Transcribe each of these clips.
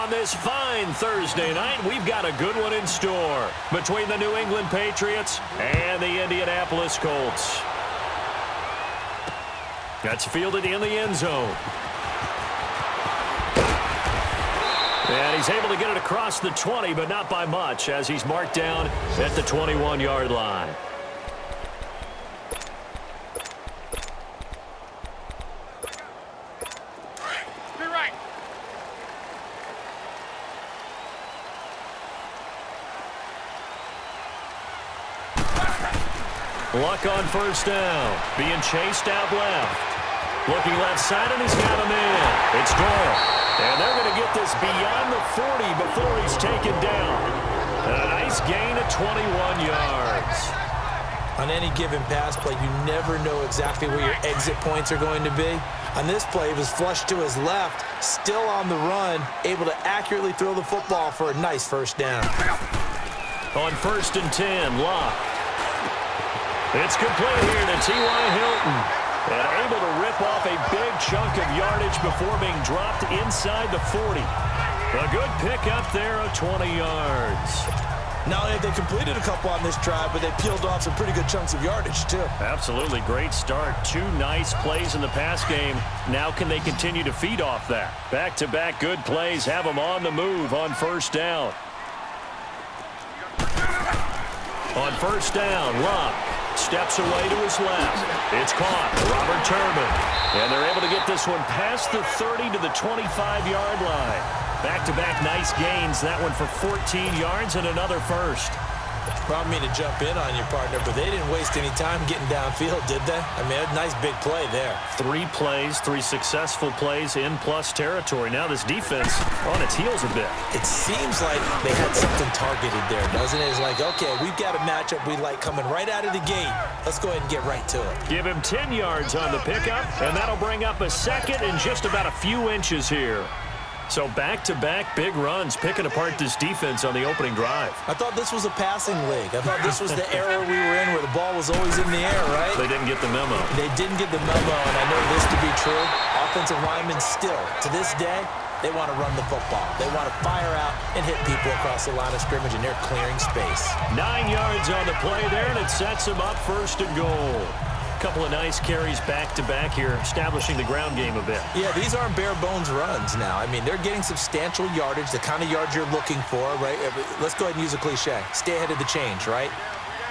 on this fine Thursday night, we've got a good one in store between the New England Patriots and the Indianapolis Colts. That's fielded in the end zone. And he's able to get it across the 20, but not by much, as he's marked down at the 21-yard line. Luck on first down. Being chased out left. Looking left side, and he's got him in. It's Doyle. And they're going to get this beyond the 40 before he's taken down. A nice gain of 21 yards. On any given pass play, you never know exactly where your exit points are going to be. On this play, he was flushed to his left, still on the run, able to accurately throw the football for a nice first down. On 1st and 10, Locke. It's complete here to T.Y. Hilton. And able to rip off a big chunk of yardage before being dropped inside the 40. A good pickup there of 20 yards. Not only have they completed a couple on this drive, but they peeled off some pretty good chunks of yardage, too. Absolutely great start. 2 nice plays in the pass game. Now can they continue to feed off that? Back-to-back good plays have them on the move on first down. On first down, Locke steps away to his left. It's caught. Robert Turbin. And they're able to get this one past the 30 to the 25-yard line. Back-to-back nice gains. That one for 14 yards and another first. Well, I don't mean to jump in on your partner, but they didn't waste any time getting downfield, did they? I mean, a nice big play there. 3 plays, 3 successful plays in plus territory. Now this defense on its heels a bit. It seems like they had something targeted there, doesn't it? It's like, okay, we've got a matchup we like coming right out of the gate. Let's go ahead and get right to it. Give him 10 yards on the pickup, and that'll bring up a second and just about a few inches here. So back-to-back big runs, picking apart this defense on the opening drive. I thought this was a passing league. I thought this was the era we were in where the ball was always in the air, right? They didn't get the memo. They didn't get the memo, and I know this to be true. Offensive linemen still, to this day, they want to run the football. They want to fire out and hit people across the line of scrimmage, and they're clearing space. 9 yards on the play there, and it sets them up 1st and goal. Couple of nice carries back-to-back here, establishing the ground game a bit. Yeah, these aren't bare-bones runs now. I mean, they're getting substantial yardage, the kind of yards you're looking for, right? Let's go ahead and use a cliche. Stay ahead of the change, right?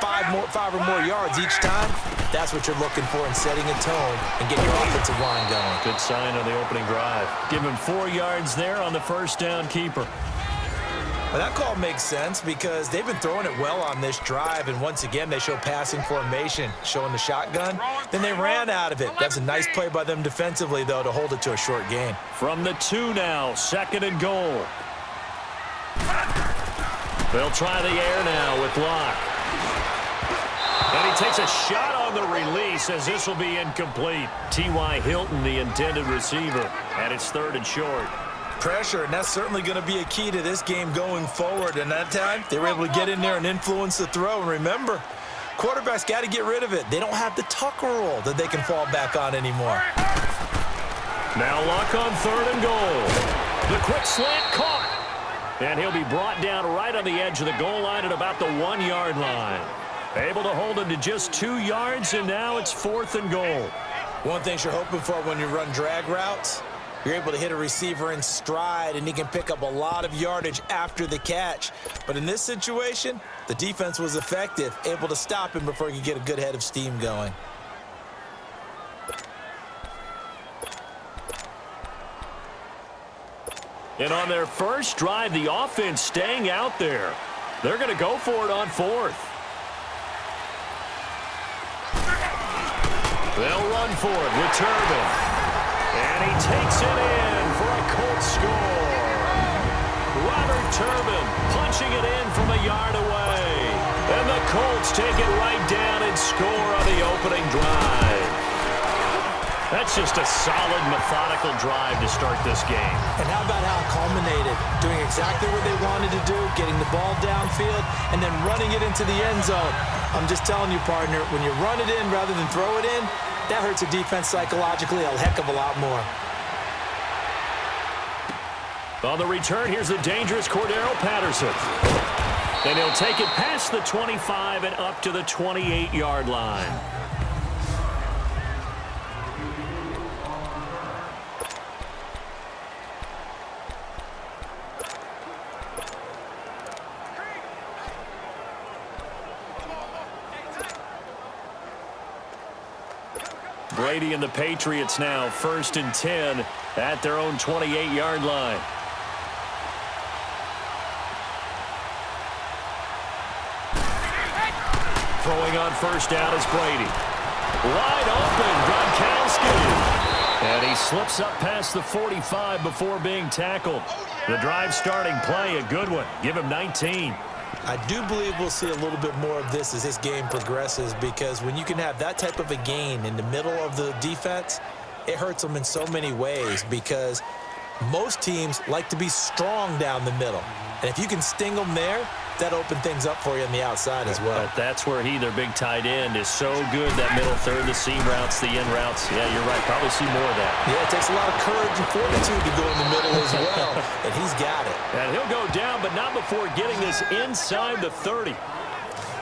5 or more yards each time, that's what you're looking for in setting a tone and getting your offensive line going. Good sign on the opening drive. Give him 4 yards there on the first down keeper. Well, that call makes sense because they've been throwing it well on this drive, and once again, they show passing formation, showing the shotgun. Then they ran out of it. That's a nice play by them defensively, though, to hold it to a short gain. From the 2 now, 2nd and goal. They'll try the air now with Locke. And he takes a shot on the release as this will be incomplete. T.Y. Hilton, the intended receiver, and it's 3rd and short. Pressure, and that's certainly going to be a key to this game going forward. And that time, they were able to get in there and influence the throw. And remember, quarterbacks got to get rid of it. They don't have the Tucker rule that they can fall back on anymore. Now Locke on 3rd and goal. The quick slant caught. And he'll be brought down right on the edge of the goal line at about the 1-yard line. Able to hold him to just 2 yards, and now it's 4th and goal. One thing you're hoping for when you run drag routes, you're able to hit a receiver in stride, and he can pick up a lot of yardage after the catch. But in this situation, the defense was effective, able to stop him before he could get a good head of steam going. And on their first drive, the offense staying out there. They're going to go for it on 4th. They'll run for it with Turbin. And he takes it in for a Colts score. Robert Turbin punching it in from a yard away. And the Colts take it right down and score on the opening drive. That's just a solid, methodical drive to start this game. And how about how it culminated? Doing exactly what they wanted to do, getting the ball downfield, and then running it into the end zone. I'm just telling you, partner, when you run it in rather than throw it in, that hurts a defense psychologically a heck of a lot more. On the return, here's the dangerous Cordero Patterson. And he'll take it past the 25 and up to the 28-yard line. Brady and the Patriots now 1st and 10 at their own 28-yard line. Throwing on 1st down is Brady. Wide open, Gronkowski. And he slips up past the 45 before being tackled. The drive starting play, a good one. Give him 19. I do believe we'll see a little bit more of this as this game progresses, because when you can have that type of a gain in the middle of the defense, it hurts them in so many ways, because most teams like to be strong down the middle. And if you can sting them there, that opens things up for you on the outside as well. But that's where their big tight end, is so good, that middle third, the seam routes, the in routes. Yeah, you're right. Probably see more of that. Yeah, it takes a lot of courage and fortitude to go in the middle as well, and he's got it. And he'll go down, but not before getting this inside the 30.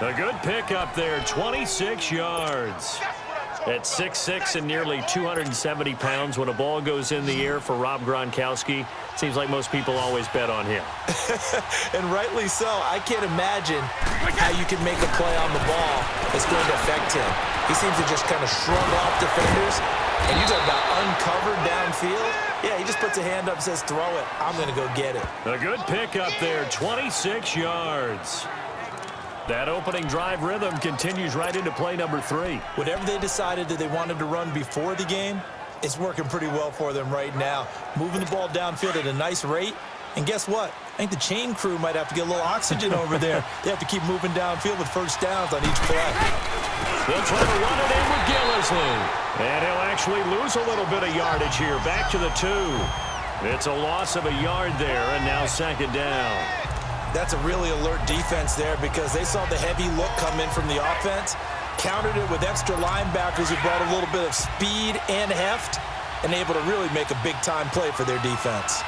A good pickup there, 26 yards. At 6'6" and nearly 270 pounds, when a ball goes in the air for Rob Gronkowski, seems like most people always bet on him. And rightly so. I can't imagine how you can make a play on the ball that's going to affect him. He seems to just kind of shrug off defenders. And you talk about uncovered downfield. Yeah, he just puts a hand up and says, throw it. I'm going to go get it. A good pickup there, 26 yards. That opening drive rhythm continues right into play number 3. Whatever they decided that they wanted to run before the game, it's working pretty well for them right now. Moving the ball downfield at a nice rate. And guess what? I think the chain crew might have to get a little oxygen over there. They have to keep moving downfield with 1st downs on each play. They'll try to run it in with Gillislee. And he'll actually lose a little bit of yardage here. Back to the 2. It's a loss of a yard there, and now 2nd down. That's a really alert defense there, because they saw the heavy look come in from the offense, countered it with extra linebackers who brought a little bit of speed and heft, and able to really make a big-time play for their defense.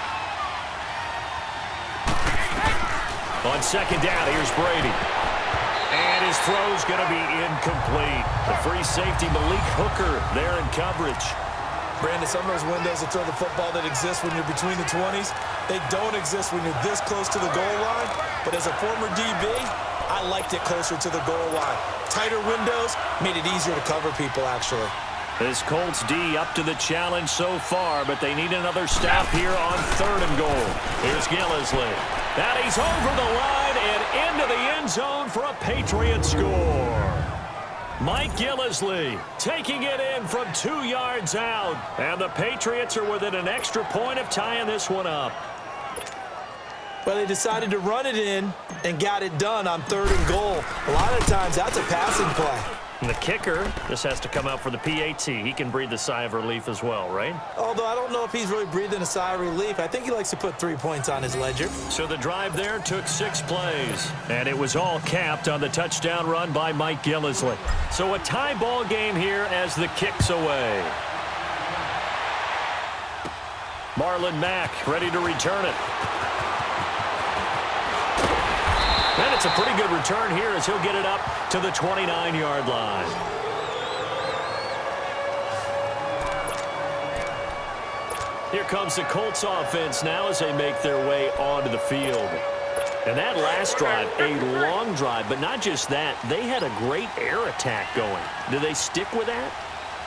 On 2nd down, here's Brady. And his throw's going to be incomplete. The free safety, Malik Hooker, there in coverage. Brandon, some of those windows to throw the football that exist when you're between the 20s, they don't exist when you're this close to the goal line. But as a former DB, I liked it closer to the goal line. Tighter windows made it easier to cover people, actually. This Colts D up to the challenge so far, but they need another stop here on 3rd and goal. Here's Gillislee. And he's over the line and into the end zone for a Patriot score. Mike Gillislee taking it in from 2 yards out. And the Patriots are within an extra point of tying this one up. Well, they decided to run it in and got it done on 3rd and goal. A lot of times, that's a passing play. And the kicker just has to come out for the PAT. He can breathe a sigh of relief as well, right? Although I don't know if he's really breathing a sigh of relief. I think he likes to put 3 points on his ledger. So the drive there took 6 plays. And it was all capped on the touchdown run by Mike Gillislee. So a tie ball game here as the kick's away. Marlon Mack ready to return it. And it's a pretty good return here as he'll get it up to the 29-yard line. Here comes the Colts offense now as they make their way onto the field. And that last drive, a long drive, but not just that. They had a great air attack going. Do they stick with that?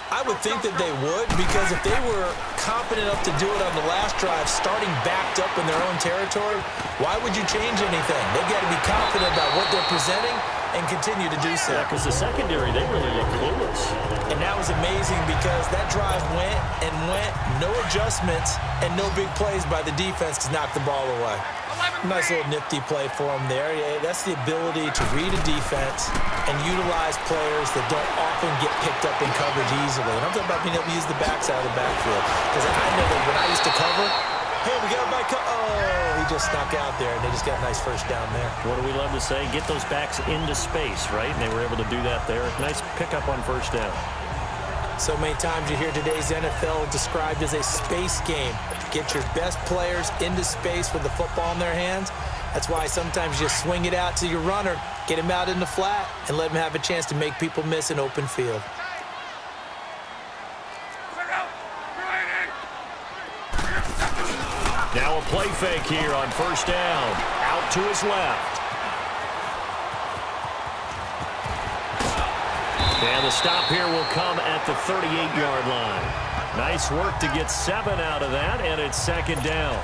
I would think that they would, because if they were confident enough to do it on the last drive, starting backed up in their own territory, why would you change anything? They've got to be confident about what they're presenting and continue to do so. Yeah, because the secondary, they really look clueless. And that was amazing, because that drive went and went, no adjustments, and no big plays by the defense to knock the ball away. Nice little nifty play for him there. Yeah, that's the ability to read a defense and utilize players that don't often get picked up in coverage easily. And I'm talking about being able to use the backside of the backfield. Because I know that when I used to cover, hey, we got a back. Oh, he just snuck out there, and they just got a nice 1st down there. What do we love to say? Get those backs into space, right? And they were able to do that there. Nice pickup on 1st down. So many times you hear today's NFL described as a space game. Get your best players into space with the football in their hands. That's why sometimes you swing it out to your runner, get him out in the flat, and let him have a chance to make people miss an open field. Now a play fake here on first down. Out to his left. And the stop here will come at the 38-yard line. Nice work to get 7 out of that, and it's second down.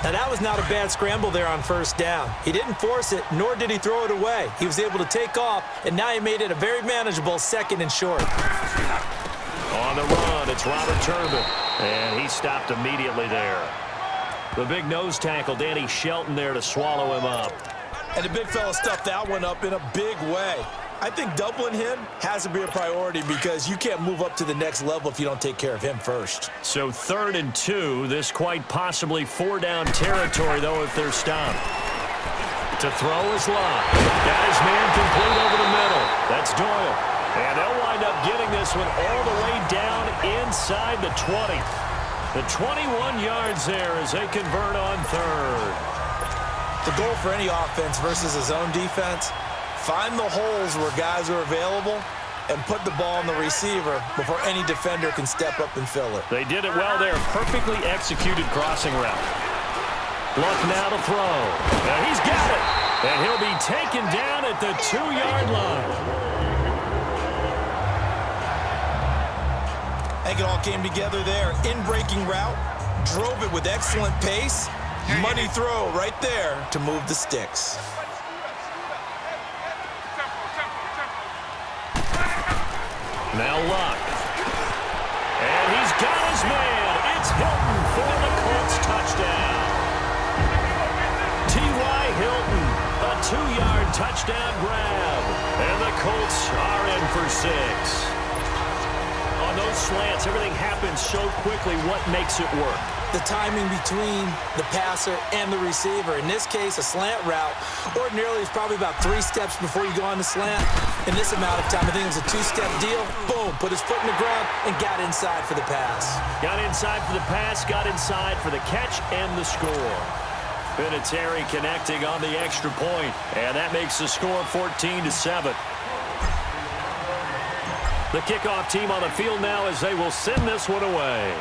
Now, that was not a bad scramble there on first down. He didn't force it, nor did he throw it away. He was able to take off, and now he made it a very manageable second and short. On the run, it's Robert Turbin, and he stopped immediately there. The big nose tackle, Danny Shelton, there to swallow him up. And the big fella stuffed that one up in a big way. I think doubling him has to be a priority because you can't move up to the next level if you don't take care of him first. So 3rd and 2, this quite possibly 4-down territory, though, if they're stopped. To throw is Locke. Got his man complete over the middle. That's Doyle. And they'll wind up getting this one all the way down inside the 20. The 21 yards there as they convert on 3rd. The goal for any offense versus a zone defense, find the holes where guys are available and put the ball on the receiver before any defender can step up and fill it. They did it well there. Perfectly executed crossing route. Luck now to throw. And he's got it. And he'll be taken down at the 2-yard line. I think it all came together there. In-breaking route, drove it with excellent pace. Money throw right there to move the sticks. Now Luck. And he's got his man. It's Hilton for the Colts touchdown. T.Y. Hilton, a 2-yard touchdown grab. And the Colts are in for 6. On those slants, everything happens so quickly. What makes it work? The timing between the passer and the receiver. In this case, a slant route ordinarily is probably about 3 steps before you go on the slant. In this amount of time, I think it was a 2-step deal. Boom, put his foot in the ground and got inside for the pass. Got inside for the pass, got inside for the catch and the score. Vinatieri connecting on the extra point, and that makes the score 14-7. The kickoff team on the field now as they will send this one away.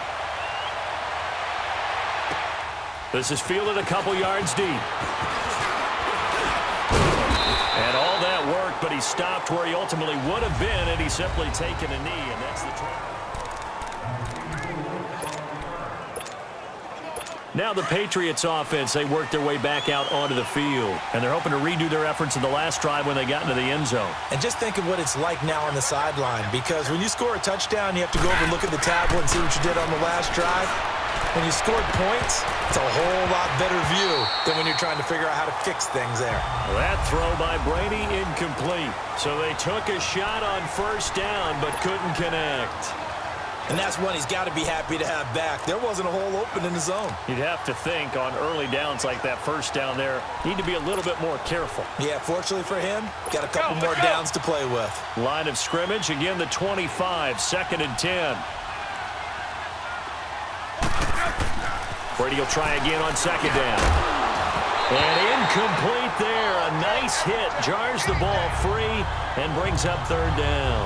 This is fielded a couple yards deep. And all that worked, but he stopped where he ultimately would have been had he simply taken a knee, and that's the try. Now the Patriots offense, they work their way back out onto the field, and they're hoping to redo their efforts in the last drive when they got into the end zone. And just think of what it's like now on the sideline, because when you score a touchdown, you have to go over and look at the tablet and see what you did on the last drive. When you scored points, it's a whole lot better view than when you're trying to figure out how to fix things there. That throw by Brady incomplete. So they took a shot on first down but couldn't connect. And that's one he's got to be happy to have back. There wasn't a hole open in the zone. You'd have to think on early downs like that first down there, need to be a little bit more careful. Yeah, fortunately for him, got a couple more downs to play with. Line of scrimmage, again the 25, 2nd and 10. Brady will try again on 2nd down. And incomplete there. A nice hit. Jars the ball free and brings up 3rd down.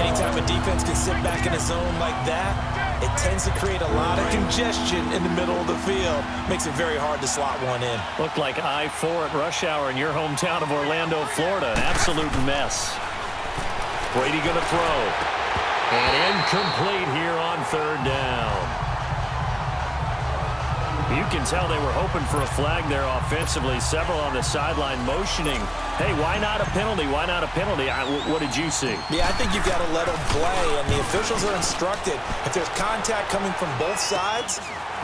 Anytime a defense can sit back in a zone like that, it tends to create a lot of congestion in the middle of the field. Makes it very hard to slot one in. Looked like I-4 at rush hour in your hometown of Orlando, Florida. An absolute mess. Brady going to throw. And incomplete here on 3rd down. You can tell they were hoping for a flag there offensively. Several on the sideline motioning. Hey, why not a penalty? Why not a penalty? What did you see? Yeah, I think you've got to let them play, and the officials are instructed. If there's contact coming from both sides,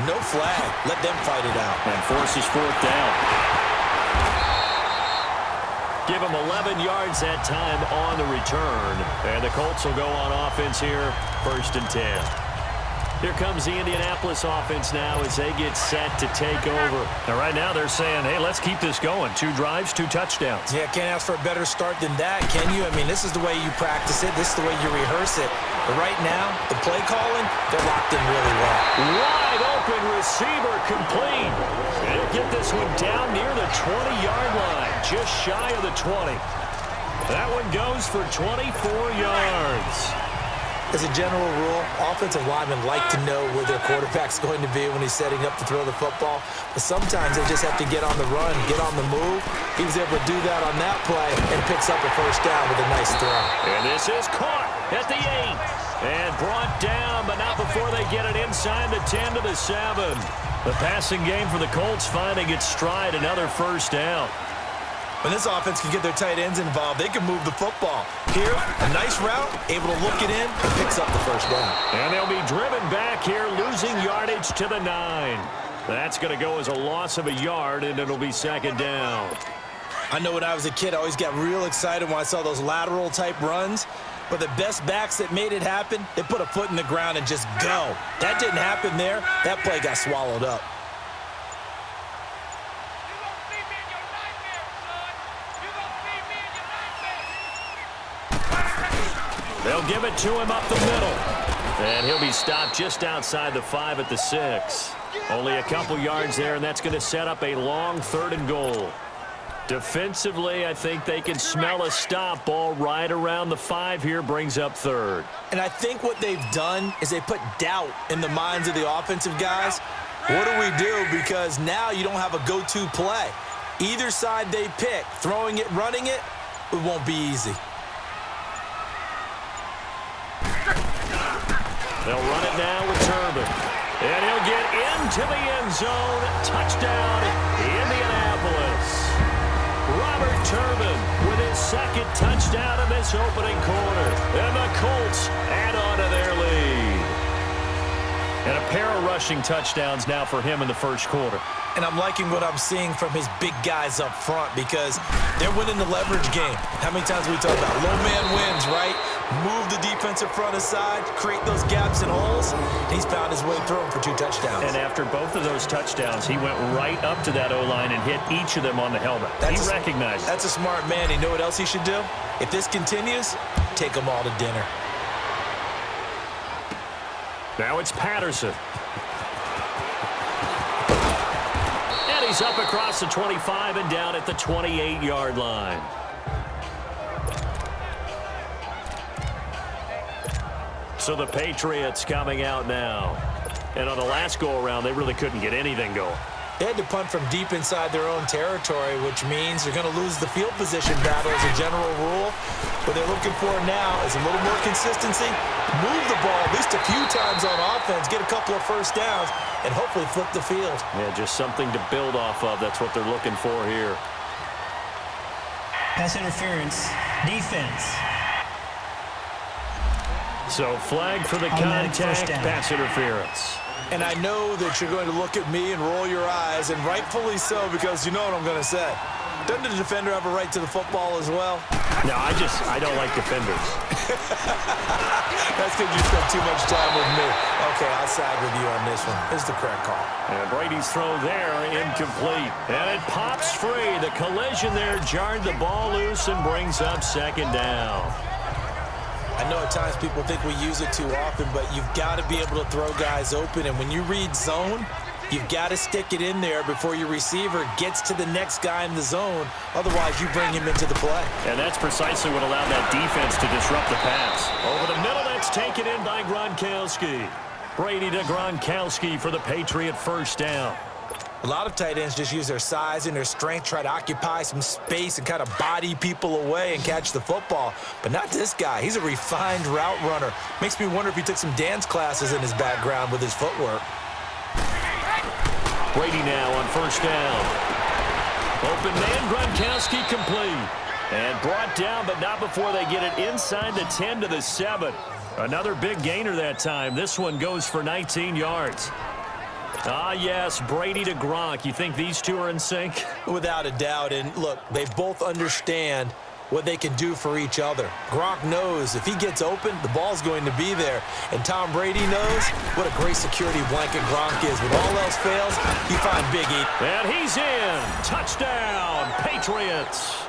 no flag. Let them fight it out. And forces 4th down. Give them 11 yards that time on the return. And the Colts will go on offense here, 1st and 10. Here comes the Indianapolis offense now as they get set to take over. And right now they're saying, hey, let's keep this going. 2 drives, 2 touchdowns. Yeah, can't ask for a better start than that, can you? I mean, this is the way you practice it. This is the way you rehearse it. But right now, the play calling, they're locked in really well. Wide open receiver complete. And he'll get this one down near the 20-yard line, just shy of the 20. That one goes for 24 yards. As a general rule, offensive linemen like to know where their quarterback's going to be when he's setting up to throw the football. But sometimes they just have to get on the run, get on the move. He was able to do that on that play and picks up a first down with a nice throw. And this is caught at the 8. And brought down, but not before they get it inside the 10 to the 7. The passing game for the Colts finding its stride, another first down. When this offense can get their tight ends involved, they can move the football. Here, a nice route, able to look it in, and picks up the first down. And they'll be driven back here, losing yardage to the 9. That's going to go as a loss of a yard, and it'll be second down. I know when I was a kid, I always got real excited when I saw those lateral-type runs. But the best backs that made it happen, they put a foot in the ground and just go. That didn't happen there. That play got swallowed up. They'll give it to him up the middle. And he'll be stopped just outside the 5 at the 6. Only a couple yards there, and that's going to set up a long 3rd and goal. Defensively, I think they can smell a stop. Ball right around the 5 here, brings up 3rd. And I think what they've done is they put doubt in the minds of the offensive guys. What do we do? Because now you don't have a go-to play. Either side they pick, throwing it, running it, it won't be easy. They'll run it now with Turbin. And he'll get into the end zone. Touchdown, Indianapolis. Robert Turbin with his 2nd touchdown in this opening quarter. And the Colts add on to their lead. And a pair of rushing touchdowns now for him in the first quarter. And I'm liking what I'm seeing from his big guys up front because they're winning the leverage game. How many times we talk about low man wins, right? Move the defensive front aside, create those gaps and holes. He's found his way through them for 2 touchdowns. And after both of those touchdowns, he went right up to that O-line and hit each of them on the helmet. He recognized it. That's a smart man. You know what else he should do? If this continues, take them all to dinner. Now it's Patterson. And he's up across the 25 and down at the 28-yard line. So the Patriots coming out now. And on the last go-around, they really couldn't get anything going. They had to punt from deep inside their own territory, which means they're going to lose the field position battle as a general rule. What they're looking for now is a little more consistency, move the ball at least a few times on offense, get a couple of first downs, and hopefully flip the field. Yeah, just something to build off of. That's what they're looking for here. Pass interference, defense. So flag for the contact, pass interference. And I know that you're going to look at me and roll your eyes, and rightfully so, because you know what I'm going to say. Doesn't the defender have a right to the football as well? No, I don't like defenders. That's because you spent too much time with me. Okay, I'll side with you on this one. It's the correct call. And Brady's throw there, incomplete. And it pops free. The collision there jarred the ball loose and brings up second down. I know at times people think we use it too often, but you've got to be able to throw guys open. And when you read zone, you've got to stick it in there before your receiver gets to the next guy in the zone. Otherwise, you bring him into the play. And that's precisely what allowed that defense to disrupt the pass. Over the middle, that's taken in by Gronkowski. Brady to Gronkowski for the Patriot first down. A lot of tight ends just use their size and their strength, try to occupy some space and kind of body people away and catch the football. But not this guy. He's a refined route runner. Makes me wonder if he took some dance classes in his background with his footwork. Brady now on first down. Open man, Gronkowski complete. And brought down, but not before they get it inside the 10 to the 7. Another big gainer that time. This one goes for 19 yards. Ah, yes, Brady to Gronk. You think these two are in sync? Without a doubt. And look, they both understand what they can do for each other. Gronk knows if he gets open, the ball's going to be there. And Tom Brady knows what a great security blanket Gronk is. When all else fails, you find Big E. And he's in. Touchdown, Patriots.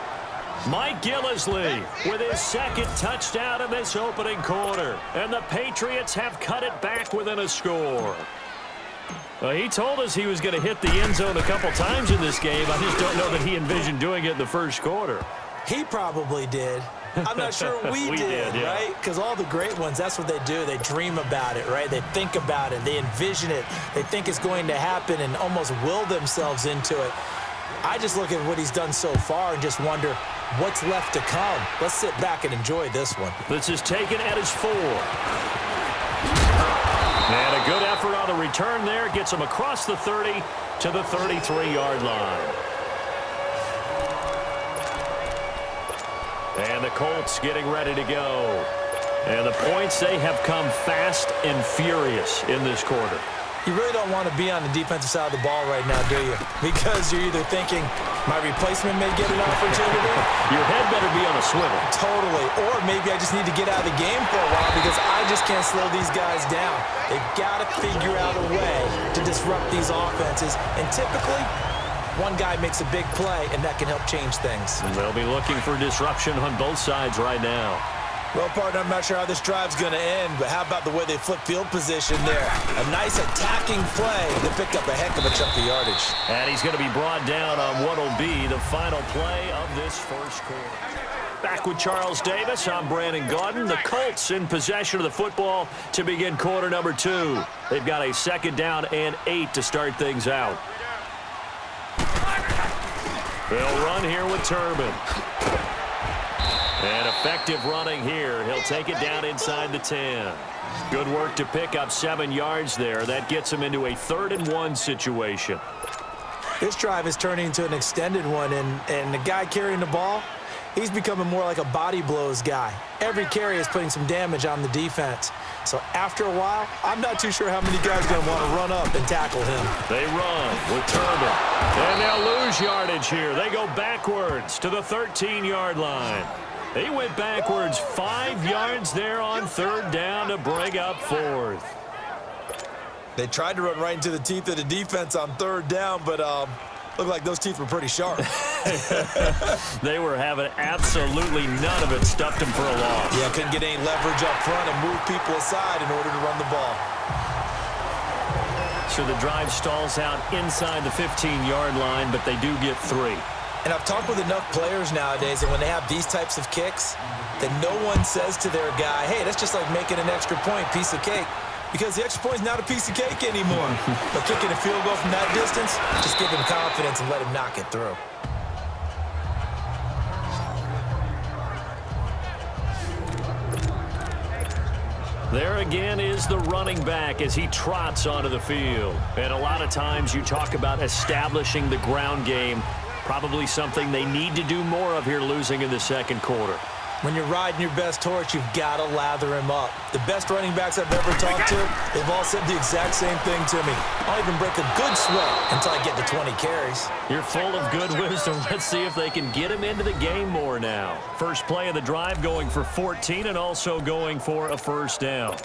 Mike Gillislee with his second touchdown in this opening quarter. And the Patriots have cut it back within a score. He told us he was going to hit the end zone a couple times in this game. I just don't know that he envisioned doing it in the first quarter. He probably did. I'm not sure we did, yeah. right? Because all the great ones, that's what they do. They dream about it, right? They think about it. They envision it. They think it's going to happen and almost will themselves into it. I just look at what he's done so far and just wonder what's left to come. Let's sit back and enjoy this one. This is taken at his 4. And a good effort on the return there. Gets him across the 30 to the 33-yard line. And the Colts getting ready to go. And the points, they have come fast and furious in this quarter. You really don't want to be on the defensive side of the ball right now, do you? Because you're either thinking, my replacement may get an opportunity. Your head better be on a swivel. Totally. Or maybe I just need to get out of the game for a while because I just can't slow these guys down. They've got to figure out a way to disrupt these offenses. And typically, one guy makes a big play, and that can help change things. And they'll be looking for disruption on both sides right now. Well, partner, I'm not sure how this drive's going to end, but how about the way they flip field position there? A nice attacking play that picked up a heck of a chunk of yardage. And he's going to be brought down on what will be the final play of this first quarter. Back with Charles Davis, I'm Brandon Gaudin. The Colts in possession of the football to begin quarter number 2. They've got a 2nd down and 8 to start things out. They'll run here with Turbin. And effective running here. He'll take it down inside the 10. Good work to pick up 7 yards there. That gets him into a 3rd and 1 situation. This drive is turning into an extended one, and the guy carrying the ball, he's becoming more like a body blows guy. Every carry is putting some damage on the defense. So after a while, I'm not too sure how many guys are going to want to run up and tackle him. They run with Turbin. And they'll lose yardage here. They go backwards to the 13-yard line. He went backwards 5 yards there on 3rd down to bring up 4th. They tried to run right into the teeth of the defense on 3rd down, but looked like those teeth were pretty sharp. They were having absolutely none of it. Stuffed him for a loss. Yeah, couldn't get any leverage up front and move people aside in order to run the ball. So the drive stalls out inside the 15-yard line, but they do get 3. And I've talked with enough players nowadays that when they have these types of kicks, that no one says to their guy, hey, that's just like making an extra point, piece of cake. Because the extra point is not a piece of cake anymore. But kicking a field goal from that distance, just give him confidence and let him knock it through. There again is the running back as he trots onto the field. And a lot of times you talk about establishing the ground game. Probably something they need to do more of here, losing in the 2nd quarter. When you're riding your best horse, you've got to lather him up. The best running backs I've ever talked to, they've all said the exact same thing to me. I'll even break a good sweat until I get to 20 carries. You're full of good wisdom. Let's see if they can get him into the game more now. First play of the drive going for 14 and also going for a 1st down.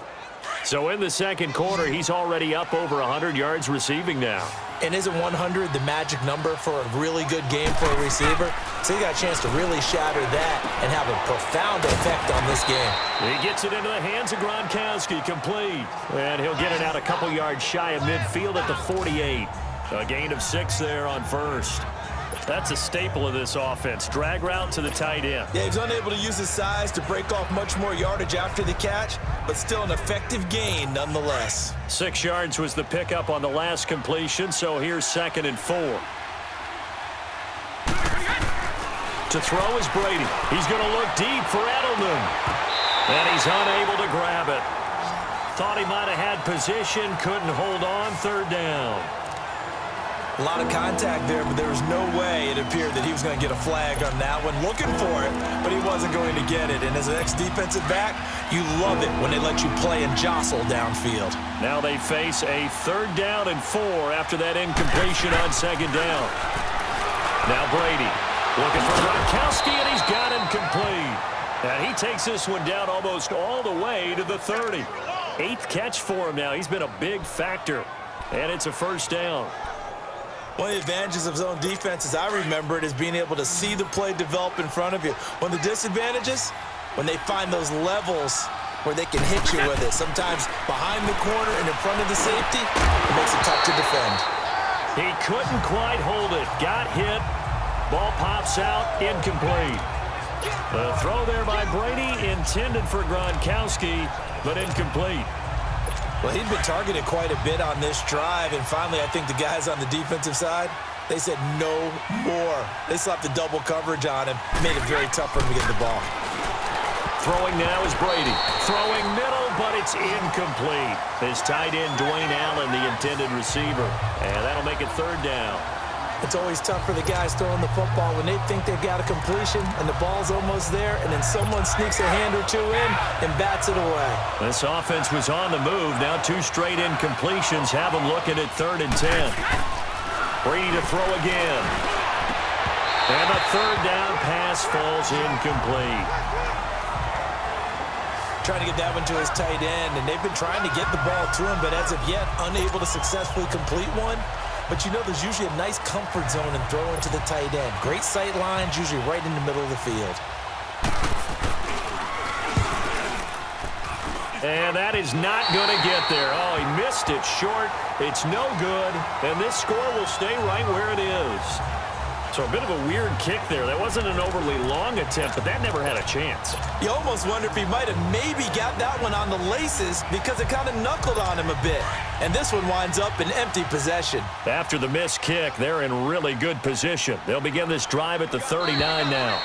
So in the 2nd quarter, he's already up over 100 yards receiving now. And isn't 100 the magic number for a really good game for a receiver? So he got a chance to really shatter that and have a profound effect on this game. He gets it into the hands of Gronkowski, complete. And he'll get it out a couple yards shy of midfield at the 48. A gain of 6 there on 1st. That's a staple of this offense. Drag route to the tight end. Yeah, he's unable to use his size to break off much more yardage after the catch, but still an effective gain nonetheless. 6 yards was the pickup on the last completion, so here's 2nd and 4. To throw is Brady. He's going to look deep for Edelman. And he's unable to grab it. Thought he might have had position, couldn't hold on, 3rd down. A lot of contact there, but there was no way it appeared that he was going to get a flag on that one. Looking for it, but he wasn't going to get it. And as an ex-defensive back, you love it when they let you play and jostle downfield. Now they face a 3rd down and 4 after that incompletion on 2nd down. Now Brady Looking for Gronkowski, and he's got him complete. And he takes this one down almost all the way to the 30. 8th catch for him now. He's been a big factor. And it's a first down. One of the advantages of zone defense, as I remember it, is being able to see the play develop in front of you. One of the disadvantages, when they find those levels where they can hit you with it. Sometimes behind the corner and in front of the safety, it makes it tough to defend. He couldn't quite hold it. Got hit. Ball pops out. Incomplete. The throw there by Brady, intended for Gronkowski, but incomplete. Well, he'd been targeted quite a bit on this drive, and finally I think the guys on the defensive side, they said no more. They slapped the double coverage on him, made it very tough for him to get the ball. Throwing now is Brady. Throwing middle, but it's incomplete. His tight end, Dwayne Allen, the intended receiver. And that'll make it third down. It's always tough for the guys throwing the football when they think they've got a completion and the ball's almost there, and then someone sneaks a hand or two in and bats it away. This offense was on the move. Now 2 straight incompletions have them looking at 3rd and 10. Brady to throw again. And the 3rd down pass falls incomplete. Trying to get that one to his tight end, and they've been trying to get the ball to him, but as of yet, unable to successfully complete one. But you know there's usually a nice comfort zone in throwing to the tight end. Great sight lines, usually right in the middle of the field. And that is not going to get there. Oh, he missed it short. It's no good, and this score will stay right where it is. So a bit of a weird kick there. That wasn't an overly long attempt, but that never had a chance. You almost wonder if he might have maybe got that one on the laces because it kind of knuckled on him a bit. And this one winds up in empty possession. After the missed kick, they're in really good position. They'll begin this drive at the 39 now.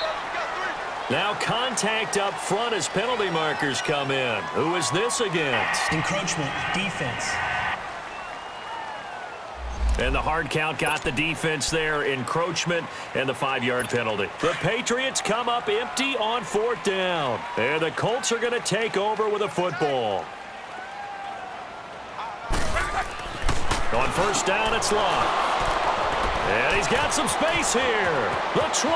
Now contact up front as penalty markers come in. Who is this against? Encroachment, defense. And the hard count got the defense there. Encroachment and the 5-yard penalty. The Patriots come up empty on 4th down. And the Colts are going to take over with a football. On 1st down, it's locked. And he's got some space here. The 20,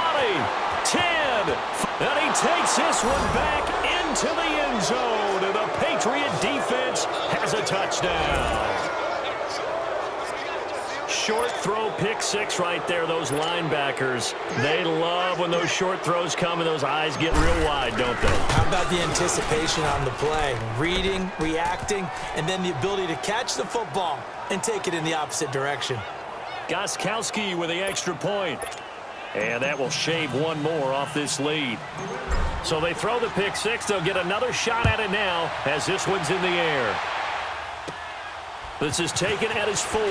10. And he takes this one back into the end zone. And the Patriot defense has a touchdown. Short throw, pick 6 right there. Those linebackers, they love when those short throws come and those eyes get real wide, don't they? How about the anticipation on the play? Reading, reacting, and then the ability to catch the football and take it in the opposite direction. Gronkowski with the extra point. And that will shave one more off this lead. So they throw the pick 6. They'll get another shot at it now as this one's in the air. This is taken at his 4.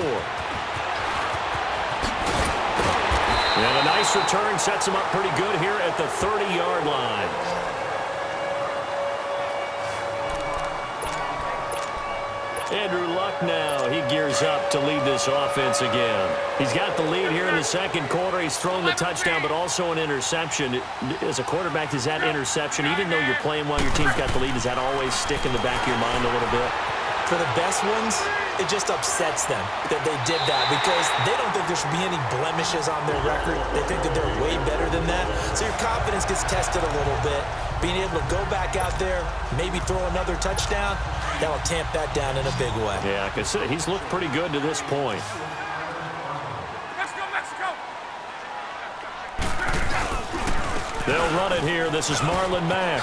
And a nice return sets him up pretty good here at the 30-yard line. Andrew Luck now, he gears up to lead this offense again. He's got the lead here in the 2nd quarter. He's thrown the touchdown, but also an interception. As a quarterback, does that interception, even though you're playing while your team's got the lead, does that always stick in the back of your mind a little bit? For the best ones, it just upsets them that they did that because they don't think there should be any blemishes on their record. They think that they're way better than that. So your confidence gets tested a little bit. Being able to go back out there, maybe throw another touchdown, that'll tamp that down in a big way. Yeah, because he's looked pretty good to this point. Mexico, Mexico! They'll run it here. This is Marlon Mack.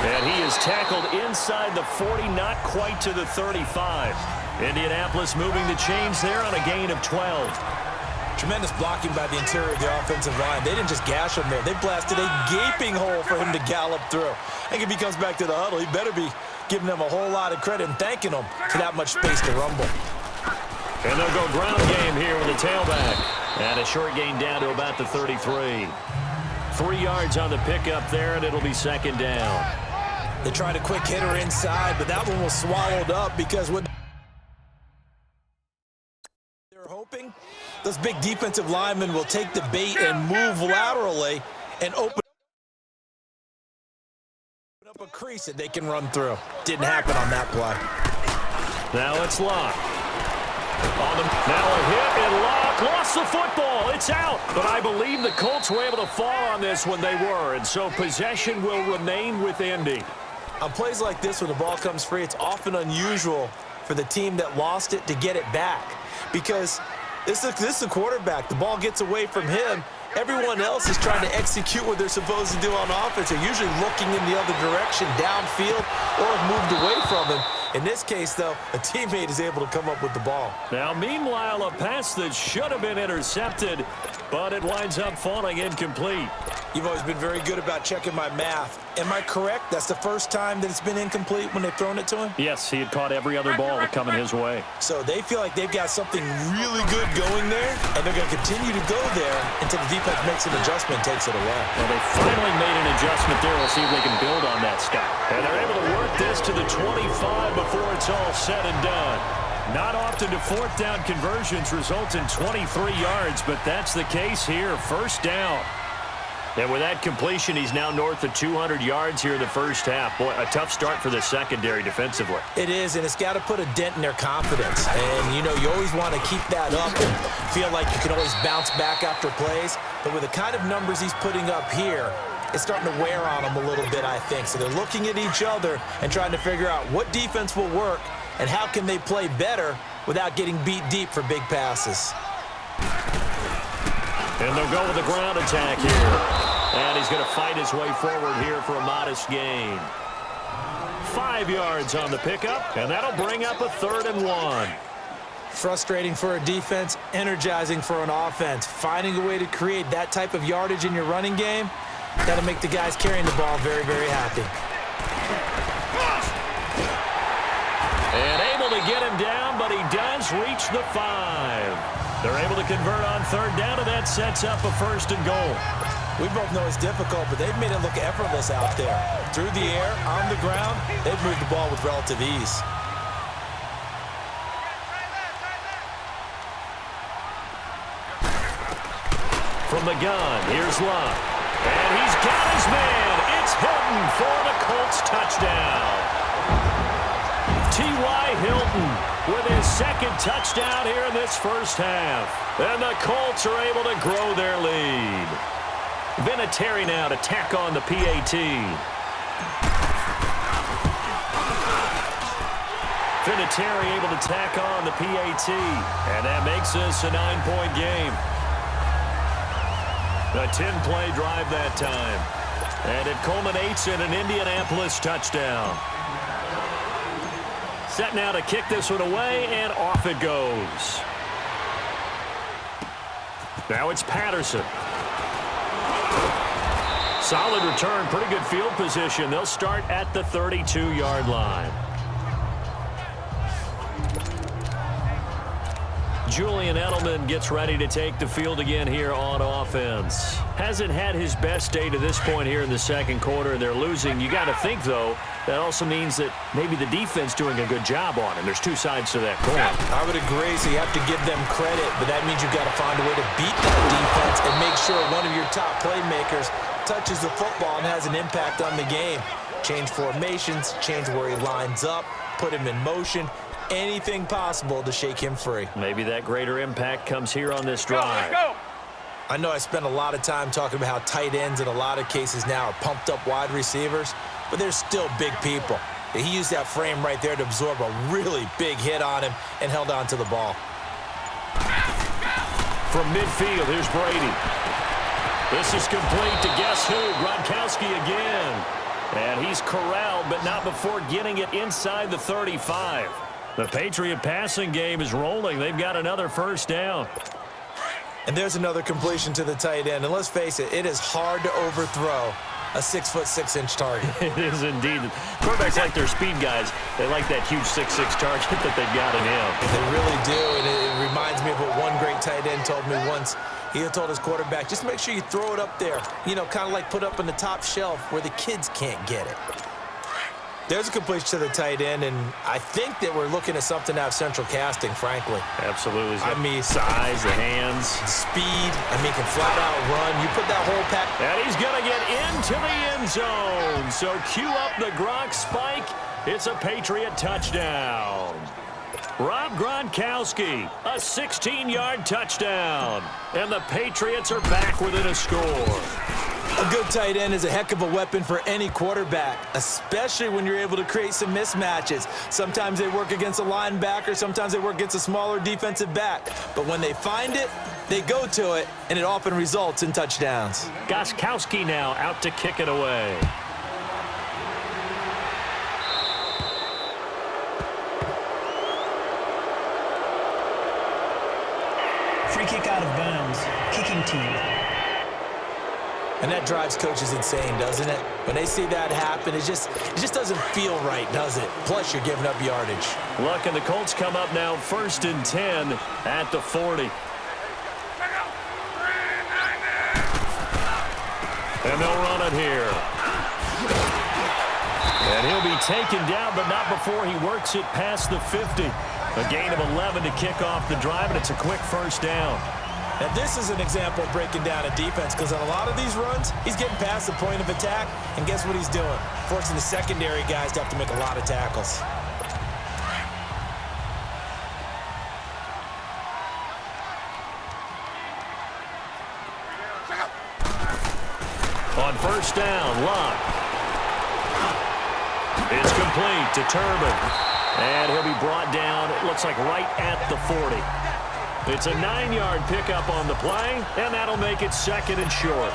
And he is tackled inside the 40, not quite to the 35. Indianapolis moving the chains there on a gain of 12. Tremendous blocking by the interior of the offensive line. They didn't just gash him there. They blasted a gaping hole for him to gallop through. I think if he comes back to the huddle, he better be giving them a whole lot of credit and thanking them for that much space to rumble. And they'll go ground game here with the tailback. And a short gain down to about the 33. 3 yards on the pickup there, and it'll be 2nd down. They tried a quick hitter inside, but that one was swallowed up because what they were hoping, those big defensive linemen will take the bait and move laterally and open up a crease that they can run through. Didn't happen on that play. Now it's Locke. Now a hit, and Locke lost the football. It's It's out, but I believe the Colts were able to fall on this when they were, and so possession will remain with Indy. On plays like this, when the ball comes free, it's often unusual for the team that lost it to get it back, because this is a quarterback. The ball gets away from him. Everyone else is trying to execute what they're supposed to do on offense. They're usually looking in the other direction, downfield, or have moved away from him. In this case, though, a teammate is able to come up with the ball. Now, meanwhile, a pass that should have been intercepted, but it winds up falling incomplete. You've always been very good about checking my math. Am I correct? That's the first time that it's been incomplete when they've thrown it to him? Yes, he had caught every other ball coming his way. So they feel like they've got something really good going there, and they're going to continue to go there until the defense makes an adjustment and takes it away. Well, they finally made an adjustment there. We'll see if they can build on that stuff. And they're able to work this to the 25 before it's all said and done. Not often do fourth down conversions result in 23 yards, but that's the case here. First down. And with that completion, he's now north of 200 yards here in the first half. Boy, a tough start for the secondary defensively. It is, and it's got to put a dent in their confidence. And, you know, you always want to keep that up and feel like you can always bounce back after plays. But with the kind of numbers he's putting up here, it's starting to wear on them a little bit, I think. So they're looking at each other and trying to figure out what defense will work and how can they play better without getting beat deep for big passes. And they'll go with the ground attack here. And he's going to fight his way forward here for a modest gain. 5 yards on the pickup, and that'll bring up a 3rd and 1. Frustrating for a defense, energizing for an offense. Finding a way to create that type of yardage in your running game, that'll make the guys carrying the ball very, very happy. And able to get him down, but he does reach the 5. They're able to convert on 3rd down, and that sets up a 1st and goal. We both know it's difficult, but they've made it look effortless out there. Through the air, on the ground, they've moved the ball with relative ease. From the gun, here's Love. And he's got his man. It's Hilton for the Colts touchdown. T.Y. Hilton with his 2nd touchdown here in this first half. And the Colts are able to grow their lead. Vinatieri now to tack on the PAT. Vinatieri able to tack on the PAT. And that makes this a 9-point game. A 10-play drive that time. And it culminates in an Indianapolis touchdown. Set now to kick this one away, and off it goes. Now it's Patterson. Solid return, pretty good field position. They'll start at the 32-yard line. Julian Edelman gets ready to take the field again here on offense. Hasn't had his best day to this point here in the second quarter. They're losing. You got to think, though, that also means that maybe the defense doing a good job on him. There's two sides to that coin. I would agree, so you have to give them credit, but that means you've got to find a way to beat that defense and make sure one of your top playmakers touches the football and has an impact on the game. Change formations, change where he lines up, put him in motion, anything possible to shake him free. Maybe that greater impact comes here on this drive. Let's go. I know I spent a lot of time talking about how tight ends in a lot of cases now are pumped up wide receivers, but they're still big people. He used that frame right there to absorb a really big hit on him and held on to the ball. From midfield, here's Brady. This is complete to guess who? Gronkowski again. And he's corralled, but not before getting it inside the 35. The Patriot passing game is rolling. They've got another first down. And there's another completion to the tight end. And let's face it, it is hard to overthrow a 6'6" target. It is indeed. Quarterbacks like their speed guys. They like that huge 6'6" target that they've got in him. They really do, and it reminds me of what one great tight end told me once. He had told his quarterback, just make sure you throw it up there. You know, kind of like put up on the top shelf where the kids can't get it. There's a completion to the tight end, and I think that we're looking at something out of central casting, frankly. Absolutely. I mean, size, the hands. Speed. I mean, can flat out run. You put that whole pack. And he's going to get into the end zone. So cue up the Gronk spike. It's a Patriot touchdown. Rob Gronkowski, a 16-yard touchdown. And the Patriots are back within a score. A good tight end is a heck of a weapon for any quarterback, especially when you're able to create some mismatches. Sometimes they work against a linebacker, sometimes they work against a smaller defensive back. But when they find it, they go to it, and it often results in touchdowns. Gronkowski now out to kick it away. Free kick out of bounds. Kicking team. And that drives coaches insane, doesn't it? When they see that happen, it just doesn't feel right, does it? Plus, you're giving up yardage. Look, and the Colts come up now 1st and 10 at the 40. And they'll run it here. And he'll be taken down, but not before he works it past the 50. A gain of 11 to kick off the drive, and it's a quick first down. Now, this is an example of breaking down a defense, because on a lot of these runs, he's getting past the point of attack, and guess what he's doing? Forcing the secondary guys to have to make a lot of tackles. On first down, Locke. It's complete to Turbin. And he'll be brought down, it looks like right at the 40. It's a 9-yard pickup on the play, and that'll make it 2nd and short.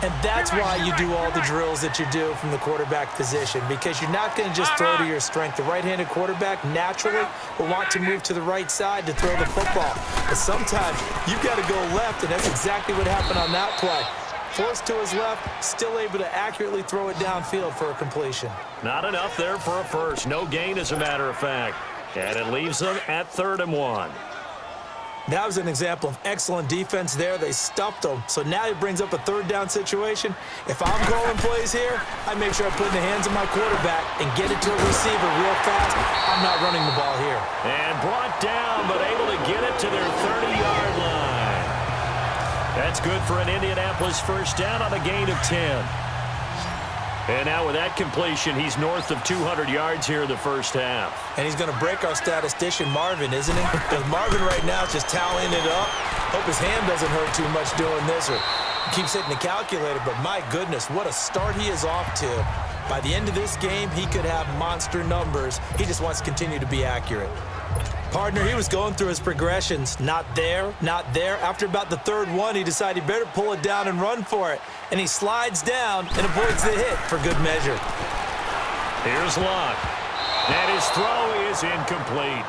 And that's why you do all the drills that you do from the quarterback position, because you're not going to just throw to your strength. The right-handed quarterback naturally will want to move to the right side to throw the football. But sometimes you've got to go left, and that's exactly what happened on that play. Forced to his left, still able to accurately throw it downfield for a completion. Not enough there for a first. No gain, as a matter of fact. And it leaves them at 3rd and 1. That was an example of excellent defense there. They stuffed him. So now he brings up a 3rd down situation. If I'm calling plays here, I make sure I put it in the hands of my quarterback and get it to a receiver real fast. I'm not running the ball here. And brought down, but able to get it to their 30-yard line. That's good for an Indianapolis first down on a gain of 10. And now with that completion, he's north of 200 yards here in the first half. And he's going to break our statistician, Marvin, isn't he? Because Marvin right now is just tallying it up. Hope his hand doesn't hurt too much doing this, or keeps hitting the calculator. But my goodness, what a start he is off to. By the end of this game, he could have monster numbers. He just wants to continue to be accurate. Partner, he was going through his progressions. Not there, not there. After about the 3rd one, he decided he better pull it down and run for it. And he slides down and avoids the hit for good measure. Here's Locke. And his throw is incomplete.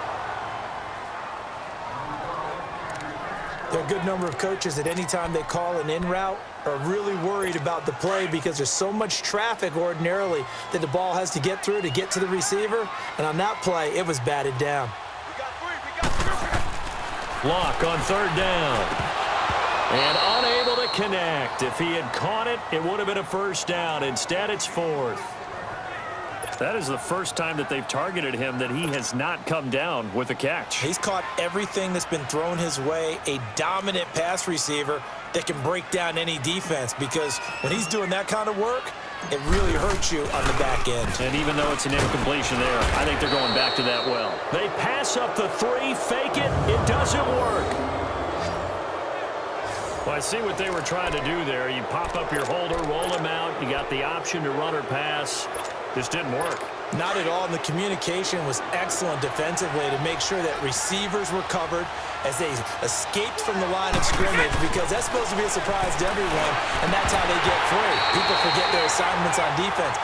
There are a good number of coaches that any time they call an in route are really worried about the play, because there's so much traffic ordinarily that the ball has to get through to get to the receiver. And on that play, it was batted down. Locke on 3rd down. And unable to connect. If he had caught it, it would have been a first down. Instead, it's 4th. That is the first time that they've targeted him that he has not come down with a catch. He's caught everything that's been thrown his way. A dominant pass receiver that can break down any defense, because when he's doing that kind of work, it really hurts you on the back end. And even though it's an incompletion there, I think they're going back to that well. They pass up the 3, fake it, it doesn't work. Well, I see what they were trying to do there. You pop up your holder, roll him out, you got the option to run or pass. Just didn't work. Not at all, and the communication was excellent defensively to make sure that receivers were covered as they escaped from the line of scrimmage, because that's supposed to be a surprise to everyone, and that's how they get free. People forget their assignments on defense.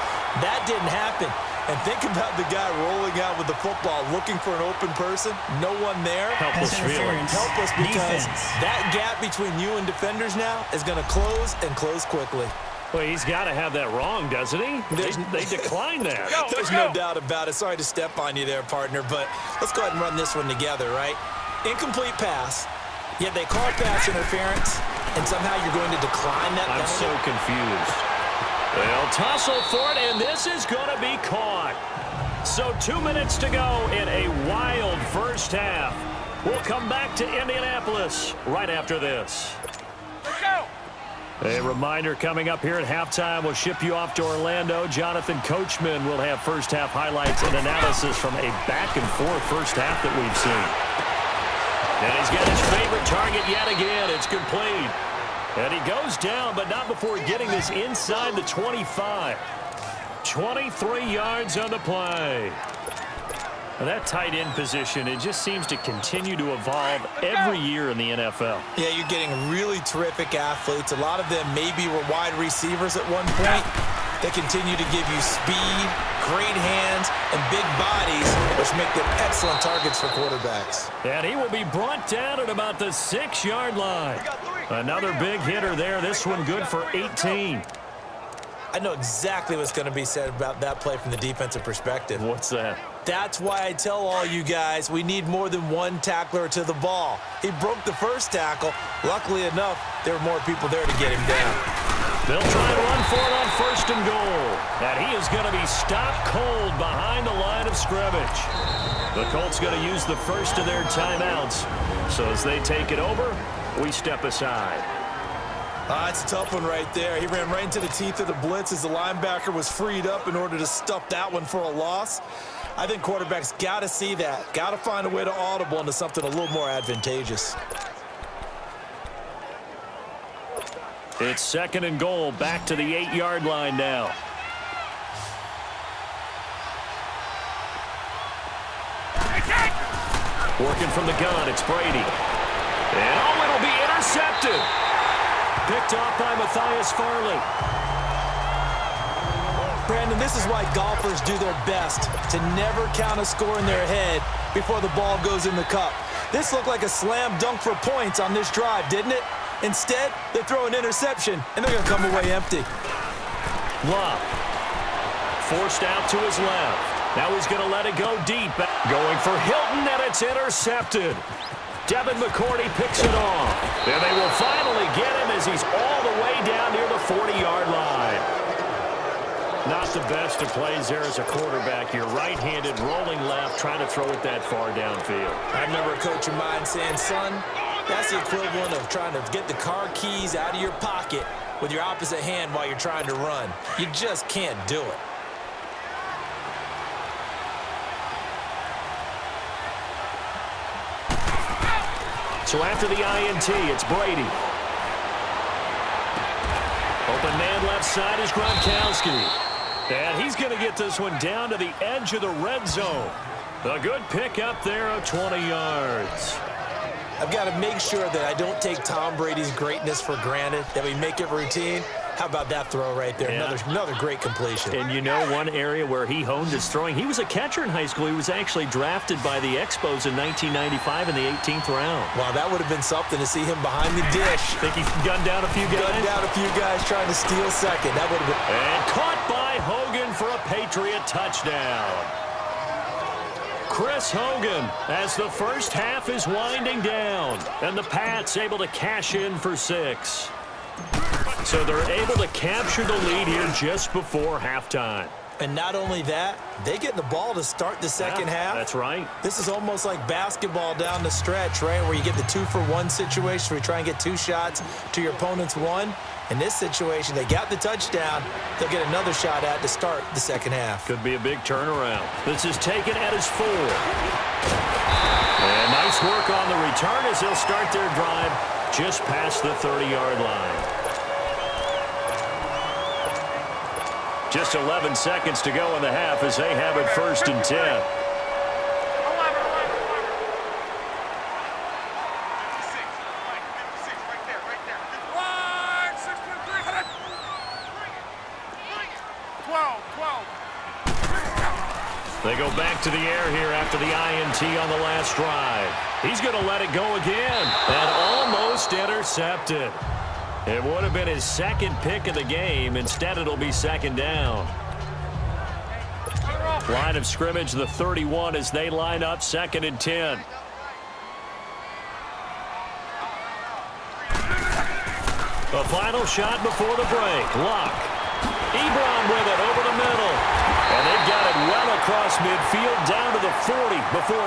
That didn't happen. And think about the guy rolling out with the football, looking for an open person, no one there. Helpless feeling. Helpless, because Defense. that gap between you and defenders now is going to close, and close quickly. Well, he's got to have that wrong, doesn't he? They declined that. There's no doubt about it. Sorry to step on you there, partner, but let's go ahead and run this one together, right? Incomplete pass, yet they call pass interference, and somehow you're going to decline that I'm penalty? so confused. They'll tussle for it, and this is going to be caught. So 2 minutes to go in a wild first half. We'll come back to Indianapolis right after this. Let's go. A reminder coming up here at halftime. We'll ship you off to Orlando. Jonathan Coachman will have first-half highlights and analysis from a back-and-forth first half that we've seen. And he's got his favorite target yet again. It's complete. And he goes down, but not before getting this inside the 25. 23 yards on the play. Well, that tight end position, it just seems to continue to evolve every year in the NFL. Yeah, you're getting really terrific athletes. A lot of them maybe were wide receivers at one point. They continue to give you speed, great hands, and big bodies, which make them excellent targets for quarterbacks. And he will be brought down at about the 6-yard line. Another big hitter there. This one good for 18. I know exactly what's going to be said about that play from the defensive perspective. What's that? That's why I tell all you guys we need more than one tackler to the ball. He broke the first tackle. Luckily enough, there were more people there to get him down. They'll try and run for it on 1st and goal. And he is going to be stopped cold behind the line of scrimmage. The Colts going to use the first of their timeouts. So as they take it over, we step aside. That's a tough one right there. He ran right into the teeth of the blitz as the linebacker was freed up in order to stuff that one for a loss. I think quarterbacks got to see that. Got to find a way to audible into something a little more advantageous. It's 2nd and goal, back to the 8-yard line now. Working from the gun, it's Brady. And it'll be intercepted. Picked off by Matthias Farley. Brandon, this is why golfers do their best to never count a score in their head before the ball goes in the cup. This looked like a slam dunk for points on this drive, didn't it? Instead, they throw an interception, and they're going to come away empty. Love. Forced out to his left. Now he's going to let it go deep. Going for Hilton, and it's intercepted. Devin McCourty picks it off. And they will finally get him as he's all the way down near the 40-yard line. Not the best of plays there as a quarterback. You're right-handed, rolling left, trying to throw it that far downfield. I remember a coach of mine saying, son, that's the equivalent of trying to get the car keys out of your pocket with your opposite hand while you're trying to run. You just can't do it. So after the INT, it's Brady. Open man left side is Gronkowski. And he's going to get this one down to the edge of the red zone. A good pick up there of 20 yards. I've got to make sure that I don't take Tom Brady's greatness for granted, that we make it routine. How about that throw right there? Yeah. Another great completion. And you know one area where he honed his throwing, he was a catcher in high school. He was actually drafted by the Expos in 1995 in the 18th round. Wow, that would have been something to see him behind the dish. Think he gunned down a few guys? Gunned down a few guys trying to steal second. That would have been... And caught by Hogan for a Patriot touchdown. Chris Hogan as the first half is winding down. And the Pats able to cash in for 6. So they're able to capture the lead here just before halftime. And not only that, they get the ball to start the second half. That's right. This is almost like basketball down the stretch, right, where you get the 2-for-1 situation where you try and get 2 shots to your opponent's 1. In this situation, they got the touchdown. They'll get another shot at to start the second half. Could be a big turnaround. This is taken at his 4. And nice work on the return as they'll start their drive just past the 30-yard line. Just 11 seconds to go in the half as they have it 1st and 10. They go back to the air here after the INT on the last drive. He's going to let it go again and almost intercepted. It would have been his 2nd pick of the game. Instead, it'll be 2nd down. Line of scrimmage, the 31 as they line up 2nd and 10. The final shot before the break. Luck. Ebron with it over the middle. And they've got it well across midfield down to the 40 before it's